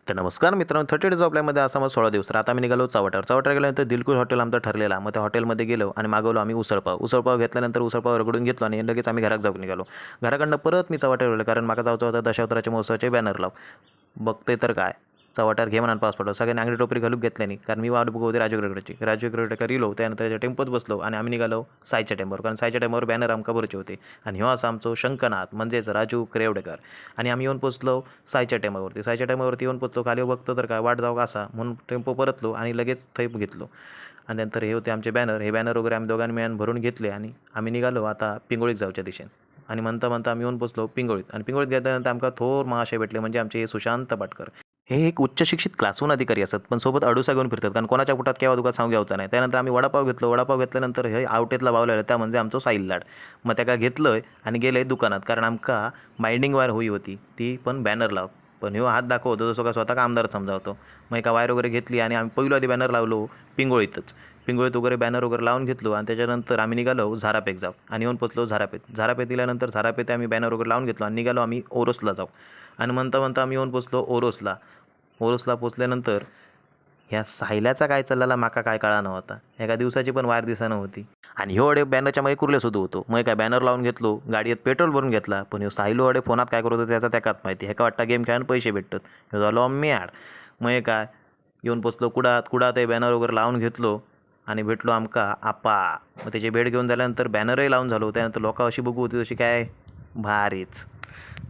तर नमस्कार मित्रांनो, 30 डेज ऑफलाईनमध्ये असा मग 16 दिवस. तर आता आम्ही निघालो चव्हाट्यावर. चव्हाट्यावर गेल्यानंतर दिलखुश हॉटेल आमचं ठरलेला. मग त्या हॉटेलमध्ये गेलो आणि मागवलो आम्ही उसळपाव. उसळपाव घेतल्यानंतर उसळपाव रगडून घेतलो आणि लगेच आम्ही घरात जाऊन निघालो. घराकडनं परत मी चव्हाट्यावर गेलो, कारण माका जायचं होतं दशावताराच्या महोत्सवाचे बॅनर लाव. बघते तर काय, चव्हाट्यावर घे म्हणून पास पडलो. सगळ्यांनी अंगडी टोपरी घालून घेतल्यानी, कारण मी वाट बघू होते राजगडची. राजगडकडे गेलो, त्यानंतर त्याच्या टेम्पोत बसलो आणि आम्ही निघालो साईच्या टेम्पोवर, कारण साईच्या टेम्पोवर बॅनर आमका भरचे होते. आणि ह्यो असा आमचो शंकनाथ म्हणजेच राजू करेवडेकर. आणि आम्ही येऊन पोचलो साईच्या टेम्पोवरती. साईच्या टेम्पोवरती येऊन पोचलो, खाली बघतो तर काय वाट जाऊ का असा म्हणून टेम्पो परतलो आणि लगेच थै घेतलो. आणि नंतर हे होते आमचे बॅनर. हे बॅनर वगैरे आम्ही दोघांनी मिळून भरून घेतले आणि आम्ही निघालो आता पिंगोळीत जाऊच्या दिशेने. आणि म्हणता म्हणता आम्ही येऊन पोचलो पिंगोळीत. आणि पिंगोळीत गेल्यानंतर आमका थोर महाशय भेटले, म्हणजे आमचे सुशांत पाटकर. हे एक उच्च शिक्षित क्लासहून अधिकारी असतात, पण सोबत अडुसा घेऊन फिरतात, कारण कोणाच्या पोटात केव्हा दुखात सांगू घ्यायचा नाही. त्यानंतर आम्ही वडापाव घेतलो. वडापाव घेतल्यानंतर हे आवटेतला बावला त्या म्हणजे आमचं साईल लाड. मग त्या काय घेतलं आणि गेलं दुकानात, कारण आमका बाइंडिंग वायर होई होती, ती पण बॅनर लाव. पण ह्यो हात दाखवतो जसं का स्वतः का आमदार समजावतो. मग एका वायर वगैरे घेतली आणि आम्ही पहिलो आधी बॅनर लावलो पिंगोळीतच. पिंगोळीत वगैरे बॅनर वगैरे लावून घेतलो आणि त्याच्यानंतर आम्ही निघालो झारापेक जाऊ आणि येऊन पोचलो झारापेत. झारापेत दिल्यानंतर झारापेत आम्ही बॅनर वगैरे लावून घेतलो आणि निघालो आम्ही ओरोसला जाऊ. आणि म्हणता म्हणता आम्ही येऊन पोचलो ओरोसला. ओरोसला पोचल्यानंतर ह्या सायल्याचा काय चाललेला माका काय कळा नव्हता. एका दिवसाची पण वायर दिसा नव्हती. आणि ह्यो अडे बॅनरच्या मागे कुर्ले सुद्धा होतो. मग काय बॅनर लावून घेतलो, गाडीत पेट्रोल भरून घेतला. पण ह्यो सायलो अडे फोनात काय करत होतो त्याचा त्याकात माहिती. ह्याका वाटतं गेम खेळून पैसे भेटतात. ह्यो झालो मॅड. मग काय येऊन पोचलो कुडात. कुडात हे बॅनर वगैरे लावून घेतलो आणि भेटलो आमका आपा. मग त्याची भेट घेऊन झाल्यानंतर बॅनरही लावून झालो. त्यानंतर लोक अशी बघू होती तशी काय भारीच.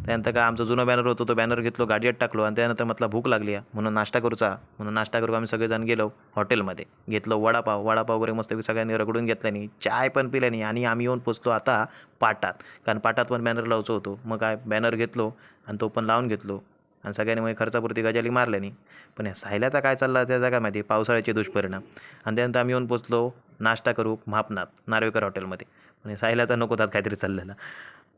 त्यानंतर काय आमचा जुना बॅनर होतो, तो बॅनर घेतलो, गाडीत टाकलो आणि त्यानंतर म्हटलं भूक लागली आहे म्हणून नाश्ता करूचा. म्हणून नाश्ता करू आम्ही सगळेजण गेलो हॉटेलमध्ये. घेतलो वडापाव. वडापाव वगैरे मस्त सगळ्यांनी रगडून घेतल्यानी, चाय पण पिल्यानी आणि आम्ही येऊन पोचलो आता पाटात, कारण पाटात पण बॅनर लावचं होतो. मग काय बॅनर घेतलो आणि तो पण लावून घेतलो आणि सगळ्यांनी मग खर्चापुरती गजाली मारल्यानी. पण या सायल्याचा काय चालला त्याचा काय माहिती, पावसाळ्याचे दुष्परिणाम. आणि त्यानंतर आम्ही येऊन पोचलो नाश्ता करू महापनात नार्वेकर हॉटेलमध्ये. म्हणजे सायल्याचा नको त्यात काहीतरी चाललेला.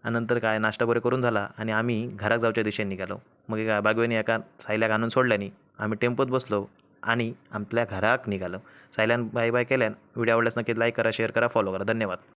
आणि नंतर काय नाश्ता वगैरे करून झाला आणि आम्ही घरात जाऊच्या दिशेने निघालो. मग काय बागवेनी एका सायल्याक आणून सोडल्यानी आम्ही टेम्पोत बसलो आणि आपल्या घरात निघालो. सायल्यान बाय बाय केल्यान. व्हिडिओ आवडल्यास नक्की लाईक करा, शेअर करा, फॉलो करा. धन्यवाद.